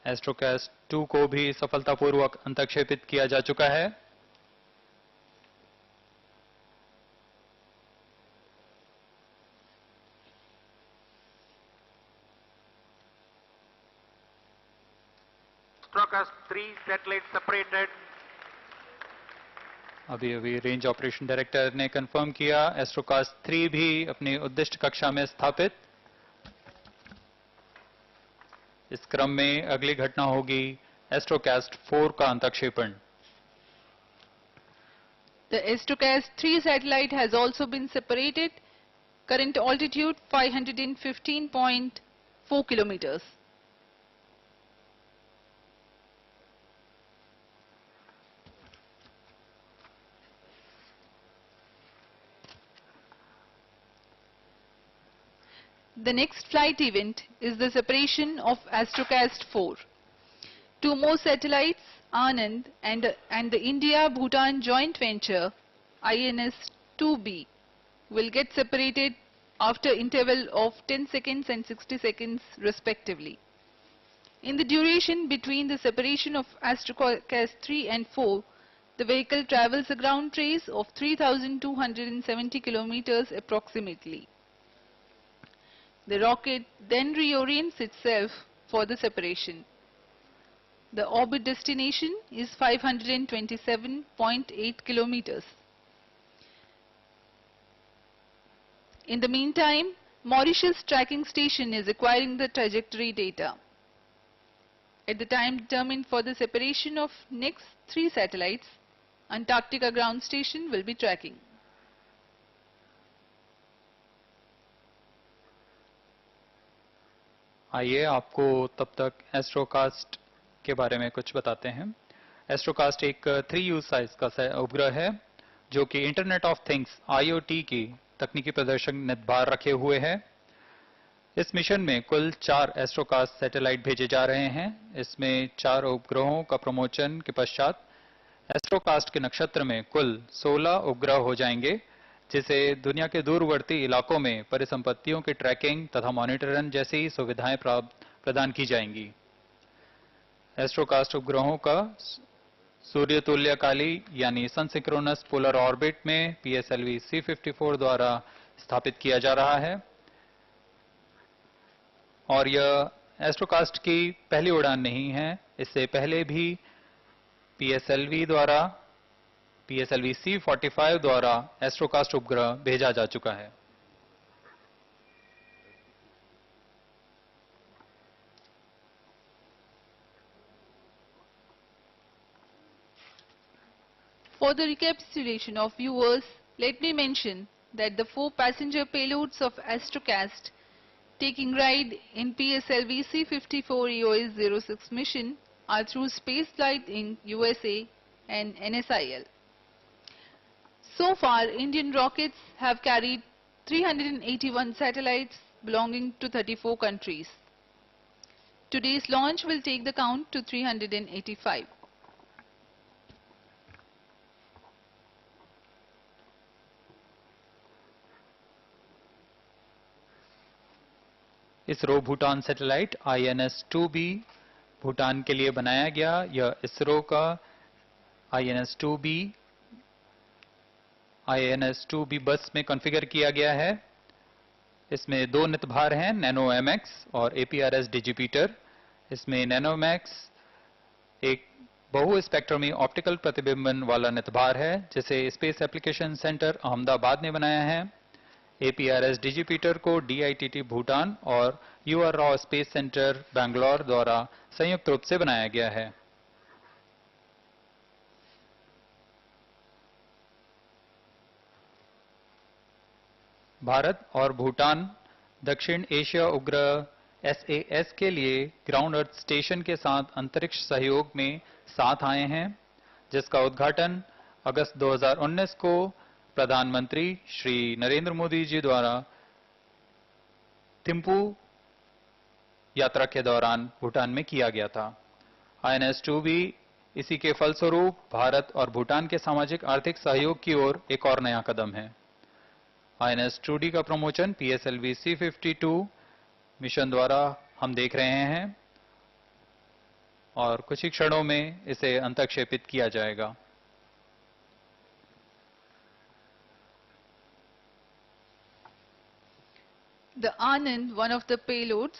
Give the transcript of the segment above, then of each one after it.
Astrocast 2 को भी सफलतापूर्वक अंतक्षेपित किया जा चुका है। Astrocast 3 satellite separated. अभी रेंज ऑपरेशन डायरेक्टर ने कंफर्म किया, एस्ट्रोकास्ट 3 भी अपनी उद्दिष्ट कक्षा में स्थापित। इस क्रम में अगली घटना होगी एस्ट्रोकास्ट 4 का अंतक्षेपण। The Astrocast 3 satellite has also been separated. Current altitude 515.4 kilometers. The next flight event is the separation of Astrocast 4. Two more satellites, Anand and the India-Bhutan joint venture, INS-2B, will get separated after interval of 10 seconds and 60 seconds respectively. In the duration between the separation of Astrocast 3 and 4, the vehicle travels a ground trace of 3,270 kilometers approximately. The rocket then reorients itself for the separation. The orbit destination is 527.8 kilometers. In the meantime, Mauritius tracking station is acquiring the trajectory data. At the time determined for the separation of next 3 satellites, Antarctica ground station will be tracking. आइए आपको तब तक Astrocast के बारे में कुछ बताते हैं। एस्ट्रोकास्ट एक 3 यूज साइज का उपग्रह है जो कि इंटरनेट ऑफ थिंग्स IoT की तकनीकी प्रदर्शन नितभार रखे हुए है। इस मिशन में कुल 4 एस्ट्रोकास्ट सैटेलाइट भेजे जा रहे हैं। इसमें 4 उपग्रहों का प्रमोशन के पश्चात एस्ट्रोकास्ट के नक्षत्र में कुल 16 उपग्रह हो जाएंगे, जिसे दुनिया के दूरवर्ती इलाकों में परिसंपत्तियों की ट्रैकिंग तथा मॉनिटरिंग जैसी सुविधाएं प्रदान की जाएंगी। एस्ट्रोकास्ट उपग्रहों का सूर्य तुल्यकाली यानी सन सिंक्रोनस पोलर ऑर्बिट में PSLV C54 द्वारा स्थापित किया जा रहा है और यह एस्ट्रोकास्ट की पहली उड़ान नहीं है। इससे पहले भी PSLV C45 द्वारा एस्ट्रोकास्ट उपग्रह भेजा जा चुका है। For the recapitulation of viewers, let me mention that the 4 passenger payloads of Astrocast taking ride in PSLV C54 EOS-06 mission are through spaceflight in USA and NSIL. So far, Indian rockets have carried 381 satellites belonging to 34 countries. Today's launch will take the count to 385. ISRO Bhutan satellite INS-2B Bhutan के लिए बनाया गया। यह इसरो का INS-2B बस में configure किया गया है। इसमें 2 नितभार हैं, नैनो MX और APRS डिजिपीटर। इसमें नैनो MX एक बहु स्पेक्ट्रमी ऑप्टिकल प्रतिबिंबन वाला नितभार है जिसे स्पेस एप्लीकेशन सेंटर अहमदाबाद ने बनाया है। APRS डिजिपीटर को DITT भूटान और UR स्पेस सेंटर बैंगलोर द्वारा संयुक्त रूप से बनाया गया है। भारत और भूटान दक्षिण एशिया उपग्रह SAS के लिए ग्राउंड अर्थ स्टेशन के साथ अंतरिक्ष सहयोग में साथ आए हैं, जिसका उद्घाटन अगस्त 2019 को प्रधानमंत्री श्री नरेंद्र मोदी जी द्वारा थिम्पू यात्रा के दौरान भूटान में किया गया था। INS-2B इसी के फलस्वरूप भारत और भूटान के सामाजिक आर्थिक सहयोग की ओर एक और नया कदम है। INS-2D का प्रमोशन PSLV C52 मिशन द्वारा हम देख रहे हैं और कुछ ही क्षणों में इसे अंतक्षेपित किया जाएगा। The Anand, one of the payloads,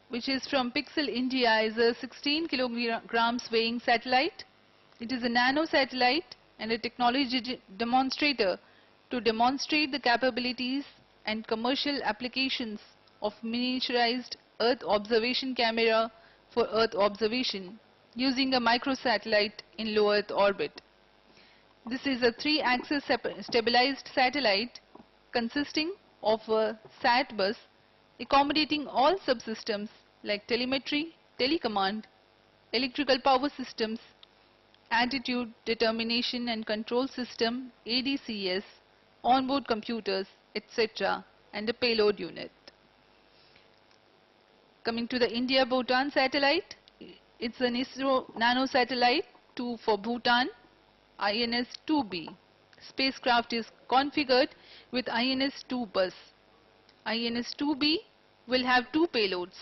which is from Pixel India, is a 16 kilograms weighing satellite. It is a nano satellite and a technology demonstrator to demonstrate the capabilities and commercial applications of miniaturized Earth observation camera for Earth observation using a microsatellite in low Earth orbit. This is a 3-axis stabilized satellite consisting of a SAT bus accommodating all subsystems like telemetry, telecommand, electrical power systems, attitude determination and control system ADCS, onboard computers, etc. and a payload unit. Coming to the India-Bhutan satellite, it's an Isro nano satellite for Bhutan, INS-2B. Spacecraft is configured with INS-2 bus. INS-2B will have 2 payloads,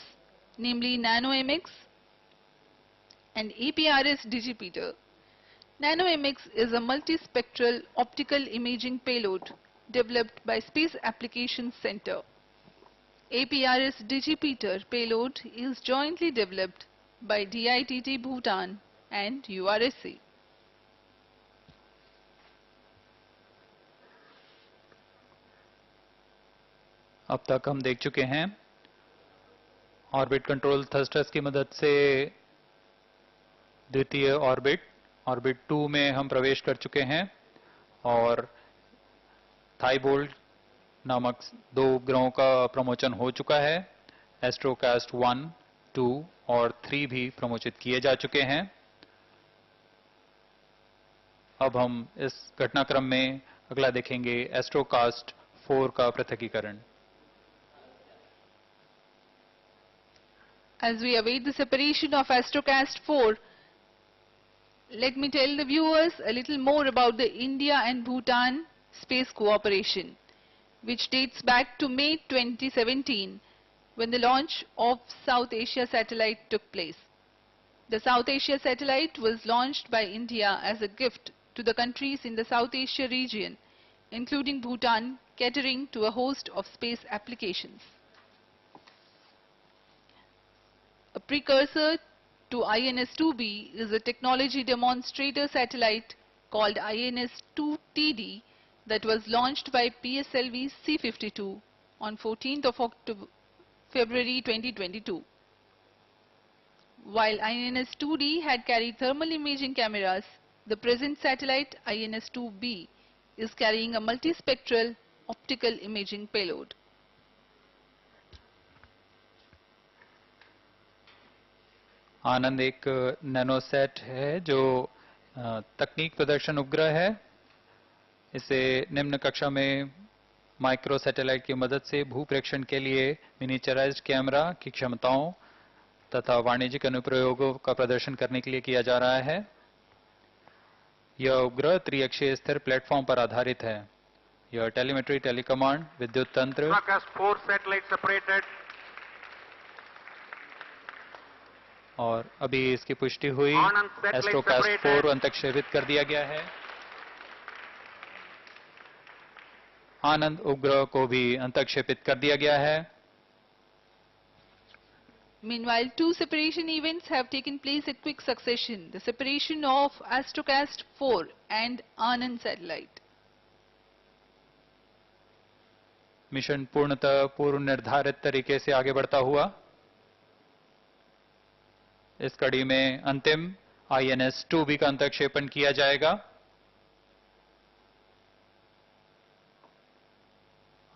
namely NanoMX and APRS digipeater. NanoMX is a multispectral optical imaging payload developed by Space Applications Center. APRS digipeater payload is jointly developed by DITT Bhutan and URSA. अब तक हम देख चुके हैं orbit control thrusters की मदद से द्वितीय ऑर्बिट 2 में हम प्रवेश कर चुके हैं और थाईबोल्ट नामक 2 उपग्रहों का प्रमोचन हो चुका है। एस्ट्रोकास्ट 1, 2 और 3 भी प्रमोचित किए जा चुके हैं। अब हम इस घटनाक्रम में अगला देखेंगे एस्ट्रोकास्ट 4 का पृथकीकरण। As we await the separation of Astrocast 4, let me tell the viewers a little more about the India and Bhutan space cooperation, which dates back to May 2017 when the launch of South Asia satellite took place. The South Asia satellite was launched by India as a gift to the countries in the South Asia region, including Bhutan, catering to a host of space applications. A precursor to INS-2B is a technology demonstrator satellite called INS-2TD that was launched by PSLV C-52 on 14th of February 2022. While INS-2D had carried thermal imaging cameras, the present satellite INS-2B is carrying a multispectral optical imaging payload. आनंद एक नैनोसेट है जो तकनीक प्रदर्शन उपग्रह है। इसे निम्न कक्षा में माइक्रो सैटेलाइट की मदद से भूप्रेक्षण के लिए मिनिचराइज्ड कैमरा की क्षमताओं तथा वाणिज्यिक अनुप्रयोगों का प्रदर्शन करने के लिए किया जा रहा है। यह उपग्रह त्रिअक्षीय स्थिर प्लेटफॉर्म पर आधारित है। यह टेलीमेट्री, टेलीकमांड, विद्युत तंत्र और अभी इसकी पुष्टि हुई। एस्ट्रोकास्ट 4 अंतक्षेपित कर दिया गया है। आनंद उपग्रह को भी अंतक्षेपित कर दिया गया है। Meanwhile, 2 separation events have taken place in quick succession: the separation of Astrocast 4 and Anand satellite. Mission पूर्णतः पूर्व निर्धारित तरीके से आगे बढ़ता हुआ। इस कड़ी में अंतिम INS-2B का अंतक्षेपण किया जाएगा।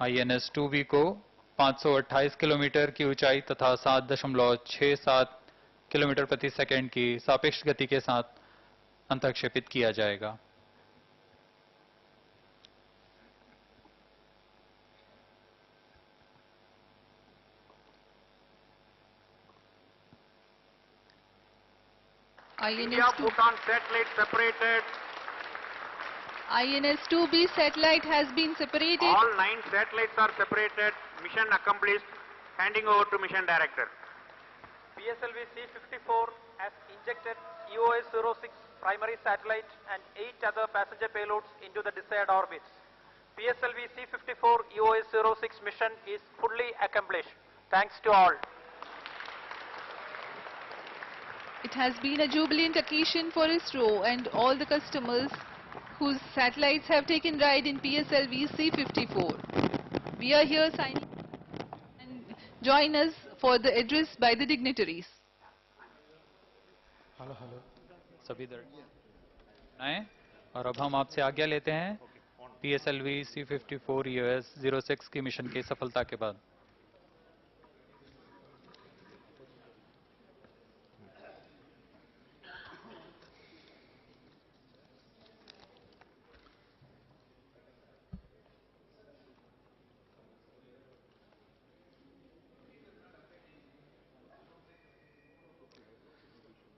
INS-2B को 528 किलोमीटर की ऊंचाई तथा 7.67 किलोमीटर प्रति सेकंड की सापेक्ष गति के साथ अंतक्षेपित किया जाएगा। India-Bhutan satellite separated. INS-2B satellite has been separated. All 9 satellites are separated. Mission accomplished. Handing over to mission director. PSLV C-54 has injected EOS-06 primary satellite and 8 other passenger payloads into the desired orbits. PSLV C-54 EOS-06 mission is fully accomplished. Thanks to all. It has been a jubilant occasion for ISRO and all the customers whose satellites have taken ride in PSLV C-54. We are here signing and join us for the address by the dignitaries. Hello सभी दर्शक आए और अब हम आपसे आज्ञा लेते हैं PSLV C-54 EOS-06 की मिशन की सफलता के बाद।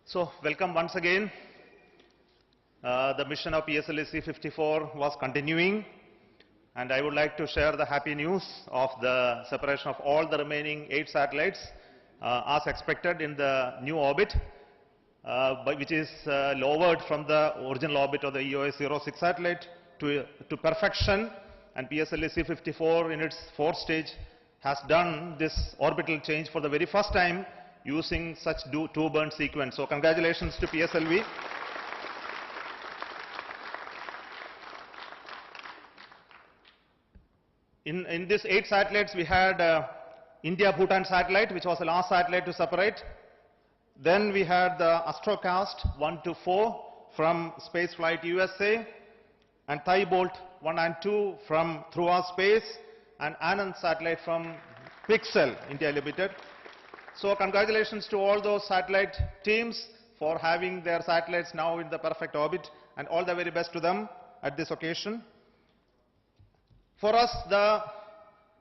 So, welcome once again. The mission of PSLV C-54 was continuing, and I would like to share the happy news of the separation of all the remaining 8 satellites as expected in the new orbit, which is lowered from the original orbit of the EOS-06 satellite to perfection, and PSLV C-54 in its 4th stage has done this orbital change for the very first time using such two-burn sequence. So congratulations to PSLV. In these 8 satellites, we had India-Bhutan satellite, which was the last satellite to separate. Then we had the Astrocast 1 to 4 from Spaceflight USA, and Thai-Bolt 1 and 2 from Thruva Space, and Anand satellite from Pixel India Limited. So congratulations to all those satellite teams for having their satellites now in the perfect orbit, and all the very best to them at this occasion. For us, the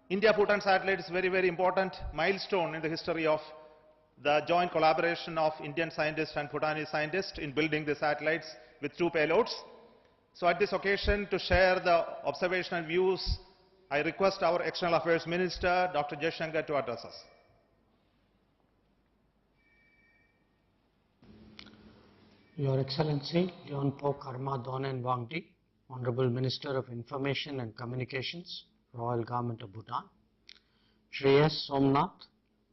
India-Bhutan satellite is a very, very important milestone in the history of the joint collaboration of Indian scientists and Bhutanese scientists in building the satellites with 2 payloads. So at this occasion, to share the observational views, I request our External Affairs Minister, Dr. Jaishankar, to address us. Your Excellency, Leonpo Karma Donen Wangdi, Honorable Minister of Information and Communications, Royal Government of Bhutan, Shri S. Somnath,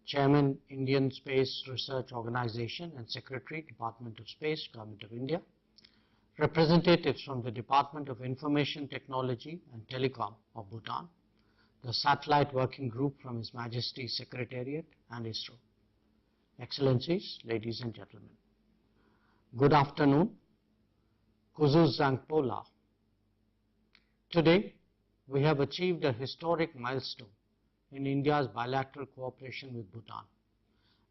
Chairman, Indian Space Research Organization and Secretary, Department of Space, Government of India, representatives from the Department of Information Technology and Telecom of Bhutan, the Satellite Working Group from His Majesty's Secretariat and ISRO. Excellencies, ladies and gentlemen, good afternoon. Kuzu Zangpola. Today, we have achieved a historic milestone in India's bilateral cooperation with Bhutan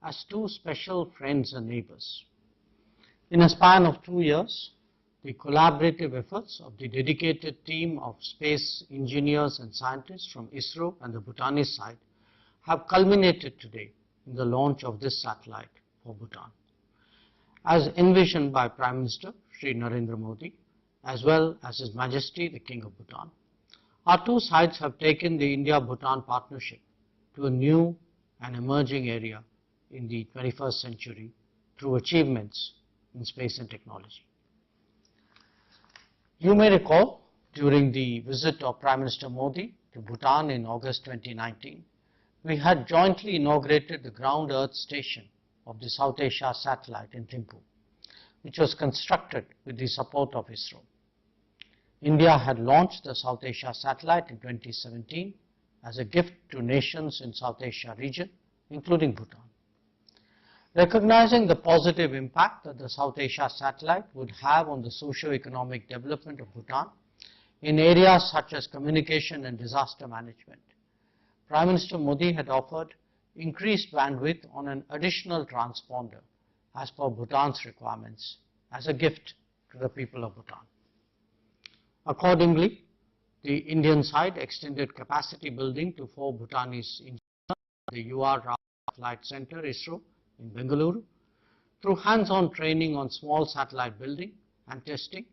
as 2 special friends and neighbors. In a span of 2 years, the collaborative efforts of the dedicated team of space engineers and scientists from ISRO and the Bhutanese side have culminated today in the launch of this satellite for Bhutan, as envisioned by Prime Minister Shri Narendra Modi, as well as His Majesty the King of Bhutan. Our 2 sides have taken the India-Bhutan partnership to a new and emerging area in the 21st century through achievements in space and technology. You may recall, during the visit of Prime Minister Modi to Bhutan in August 2019, we had jointly inaugurated the Ground Earth Station of the South Asia satellite in Thimphu, which was constructed with the support of ISRO. India had launched the South Asia satellite in 2017 as a gift to nations in South Asia region, including Bhutan. Recognizing the positive impact that the South Asia satellite would have on the socio-economic development of Bhutan in areas such as communication and disaster management, Prime Minister Modi had offered increased bandwidth on an additional transponder as per Bhutan's requirements as a gift to the people of Bhutan. Accordingly, the Indian side extended capacity building to 4 Bhutanese engineers at the UR Rao Flight Center, ISRO, in Bengaluru, through hands-on training on small satellite building and testing,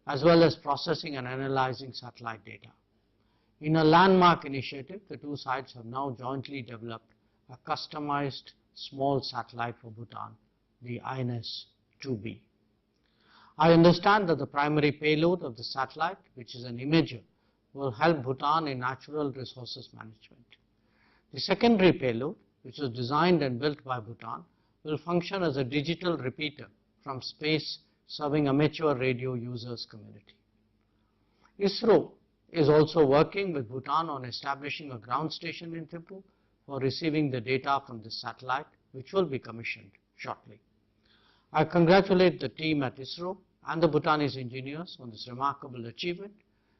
as well as processing and analyzing satellite data. In a landmark initiative, the 2 sides have now jointly developed a customized small satellite for Bhutan the INS-2B. I understand that the primary payload of the satellite, which is an imager, will help Bhutan in natural resources management. The secondary payload, which was designed and built by Bhutan, will function as a digital repeater from space, serving amateur radio users community. Isro is also working with Bhutan on establishing a ground station in Thimphu for receiving the data from this satellite, which will be commissioned shortly. I congratulate the team at Isro and the Bhutanese engineers on this remarkable achievement,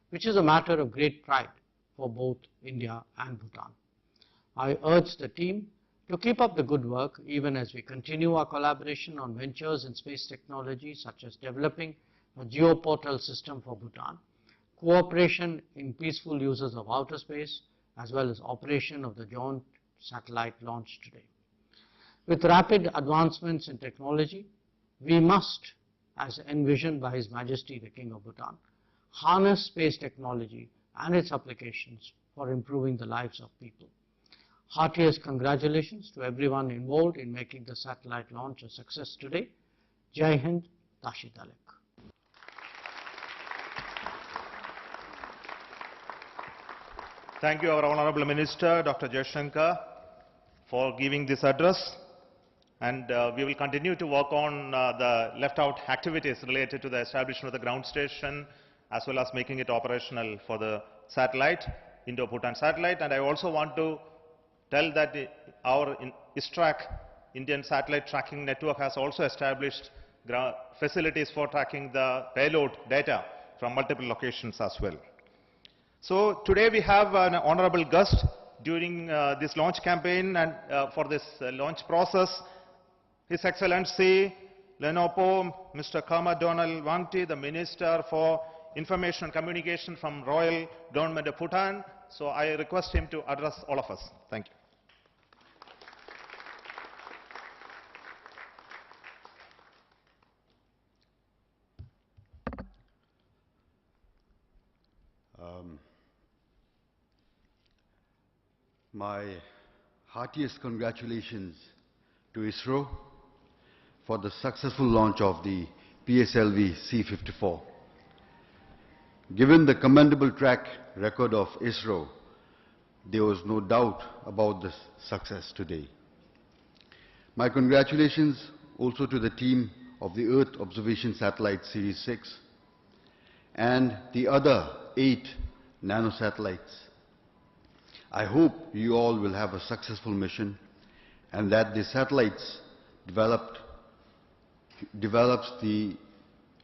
which is a matter of great pride for both India and Bhutan. I urge the team to keep up the good work even as we continue our collaboration on ventures in space technology, such as developing a geoportal system for Bhutan, cooperation in peaceful uses of outer space, as well as operation of the joint satellite launched today. With rapid advancements in technology, we must, as envisioned by His Majesty the King of Bhutan, harness space technology and its applications for improving the lives of people. Heartiest congratulations to everyone involved in making the satellite launch a success today. Jai Hind, Tashi Talek. Thank you, our Honorable Minister, Dr. Jaishankar, for giving this address. And we will continue to work on the left-out activities related to the establishment of the ground station, as well as making it operational for the satellite, Indo-Bhutan satellite. And I also want to tell that our ISTRAC, Indian Satellite Tracking Network, has also established facilities for tracking the payload data from multiple locations as well. So today we have an honorable guest during this launch campaign and for this launch process, His Excellency Lenopo Mr. Kama Donald Wangti, the Minister for Information and Communication from Royal Government of Bhutan. So I request him to address all of us. Thank you. My heartiest congratulations to Isro for the successful launch of the PSLV C-54. Given the commendable track record of Isro, there was no doubt about this success today. My congratulations also to the team of the Earth Observation Satellite Series 6 and the other 8 nanosatellites. I hope you all will have a successful mission and that the satellites develops the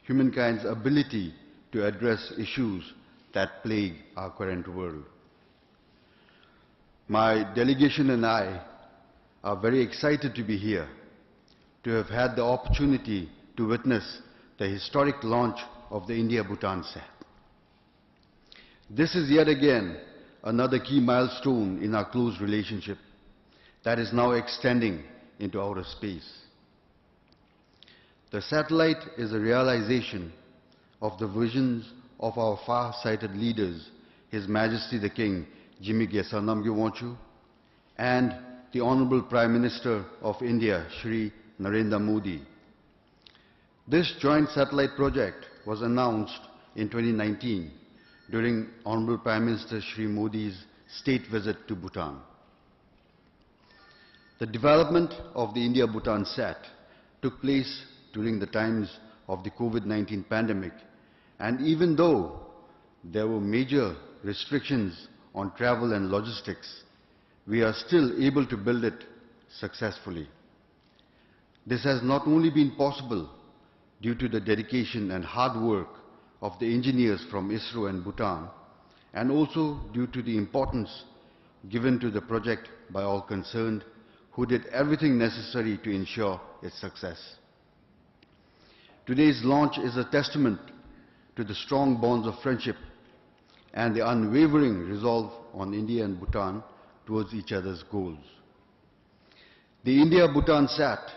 humankind's ability to address issues that plague our current world. My delegation and I are very excited to be here, to have had the opportunity to witness the historic launch of the India-Bhutan SAT. This is yet again another key milestone in our close relationship that is now extending into outer space. The satellite is a realization of the visions of our far-sighted leaders, His Majesty the King, Jimmy Gesarnam Gyuwanchu, and the Honorable Prime Minister of India, Shri Narendra Modi. This joint satellite project was announced in 2019 during Honorable Prime Minister Shri Modi's state visit to Bhutan. The development of the India-Bhutan SAT took place during the times of the COVID-19 pandemic, and even though there were major restrictions on travel and logistics, we are still able to build it successfully. This has not only been possible due to the dedication and hard work of the engineers from Isro and Bhutan, and also due to the importance given to the project by all concerned, who did everything necessary to ensure its success. Today's launch is a testament to the strong bonds of friendship and the unwavering resolve on India and Bhutan towards each other's goals. The India-Bhutan SAT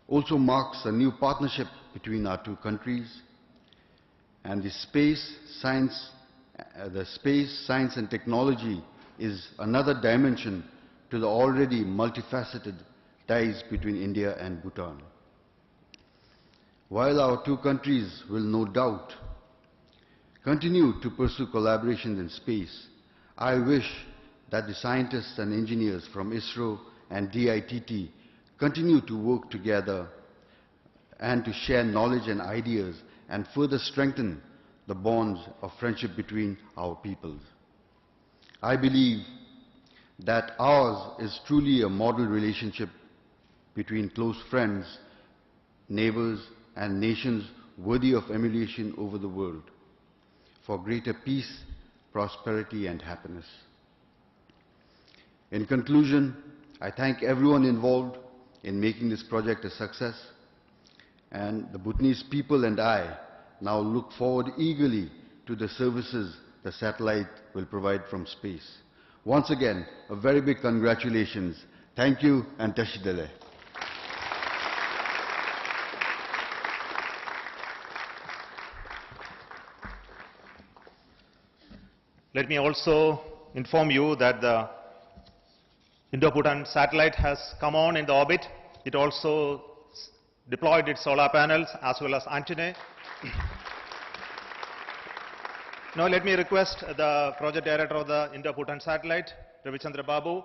also marks a new partnership between our two countries, and the space, science and technology is another dimension to the already multifaceted ties between India and Bhutan. While our two countries will no doubt continue to pursue collaboration in space, I wish that the scientists and engineers from Isro and DITT continue to work together and to share knowledge and ideas and further strengthen the bonds of friendship between our peoples. I believe that ours is truly a model relationship between close friends, neighbors, and nations worthy of emulation over the world for greater peace, prosperity, and happiness. In conclusion, I thank everyone involved in making this project a success, and the Bhutanese people and I now look forward eagerly to the services the satellite will provide from space. Once again, a very big congratulations. Thank you and Tashidele. Let me also inform you that the Indo-Bhutan satellite has come on in the orbit. It also deployed its solar panels as well as antennae. Now let me request the project director of the Indo-Bhutan satellite, Ravichandra Babu,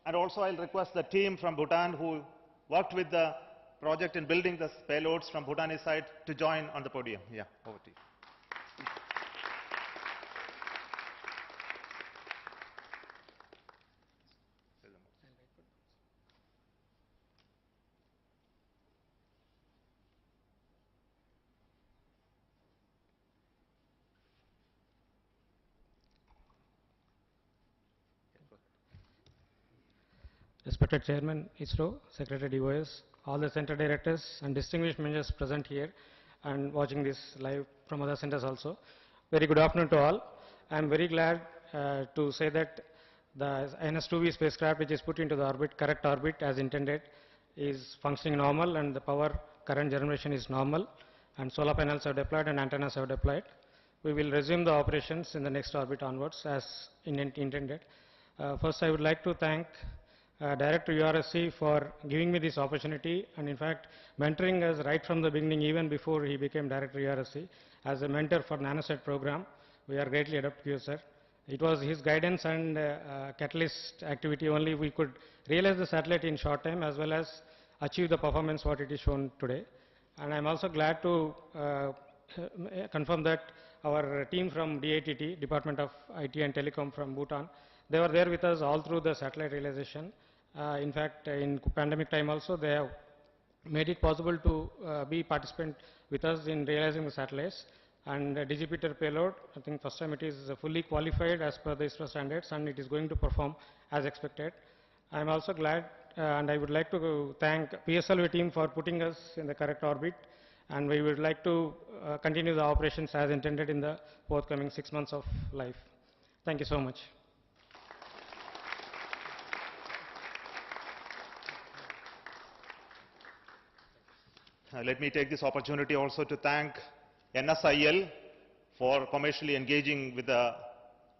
and also I'll request the team from Bhutan who worked with the project in building the payloads from Bhutanese side to join on the podium. Yeah, over to you. Respected Chairman, ISRO, Secretary DOS, all the center directors and distinguished members present here and watching this live from other centers also. Very good afternoon to all. I am very glad to say that the INS-2V spacecraft, which is put into the orbit, correct orbit as intended, is functioning normal, and the power current generation is normal, and solar panels are deployed and antennas are deployed. We will resume the operations in the next orbit onwards as intended. First, I would like to thank Director URSC for giving me this opportunity and in fact mentoring us right from the beginning, even before he became Director URSC, as a mentor for NanoSat program. We are greatly indebted to you, sir. It was his guidance and catalyst activity only we could realize the satellite in short time as well as achieve the performance what it is shown today. And I'm also glad to confirm that our team from DITT, Department of IT and Telecom from Bhutan, they were there with us all through the satellite realization. In fact, in pandemic time also, they have made it possible to be participant with us in realizing the satellites. And Digipeter payload, I think first time it is fully qualified as per the ISRO standards, and it is going to perform as expected. I am also glad and I would like to thank PSLV team for putting us in the correct orbit, and we would like to continue the operations as intended in the forthcoming 6 months of life. Thank you so much. Let me take this opportunity also to thank NSIL for commercially engaging with the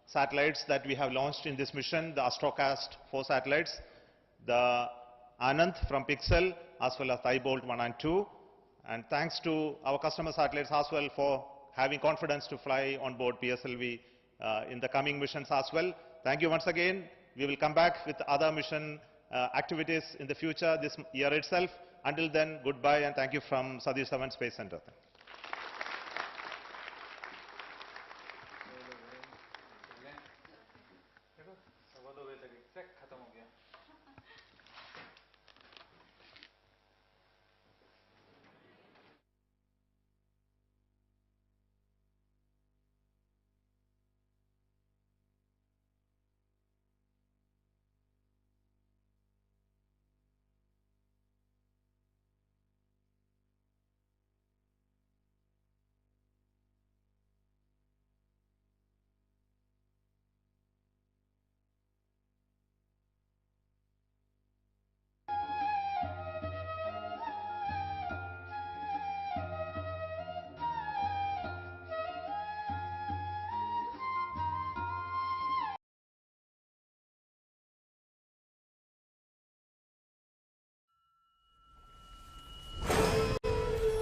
satellites that we have launched in this mission, the Astrocast 4 satellites, the Anand from Pixel, as well as Thibault 1 and 2. And thanks to our customer satellites as well for having confidence to fly on board PSLV in the coming missions as well. Thank you once again. We will come back with other mission activities in the future this year itself. Until then, goodbye and thank you from Satish Dhawan Space Center.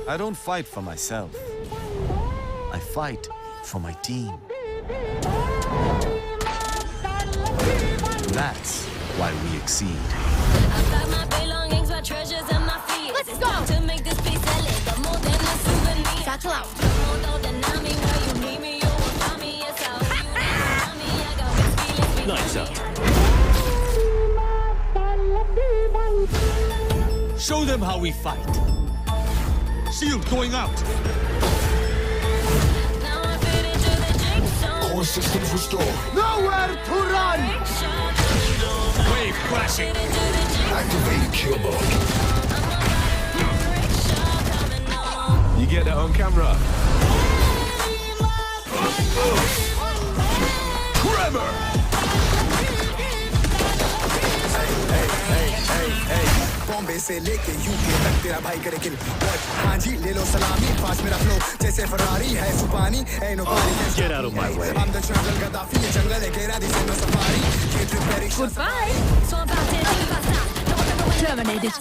I don't fight for myself. I fight for my team. That's why we exceed. I've got my belongings, my treasures, and my feet. Let's go to make this piece sell more than a souvenir. Satchel out. Nice up. Show them how we fight. Shield going out. Core systems restored. Nowhere to run. Wave crashing. Activate kill mode. You get that on camera. Tremor. Bombay से लेके UK तक तेरा भाई करे किल हाँ जी ले लो सलामी पास मेरा फ्लो जैसे फरारी है सुपानी ऐ नो पानी Get out of my way. I'm the jungle Gaddafi ये जंगल है घेरा दिसे नो सफारी ये ट्रिप मेरी Goodbye. So about it, terminated.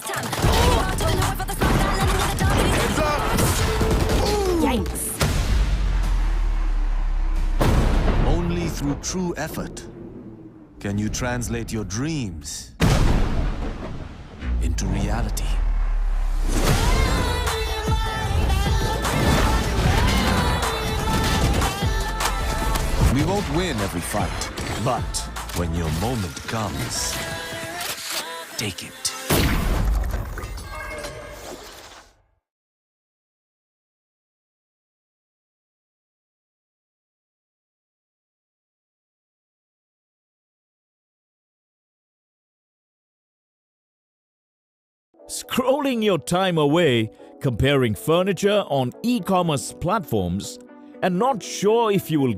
Heads up. Yikes. Only through true effort can you translate your dreams into reality. We won't win every fight, but when your moment comes, take it. Scrolling your time away, comparing furniture on e-commerce platforms, and not sure if you will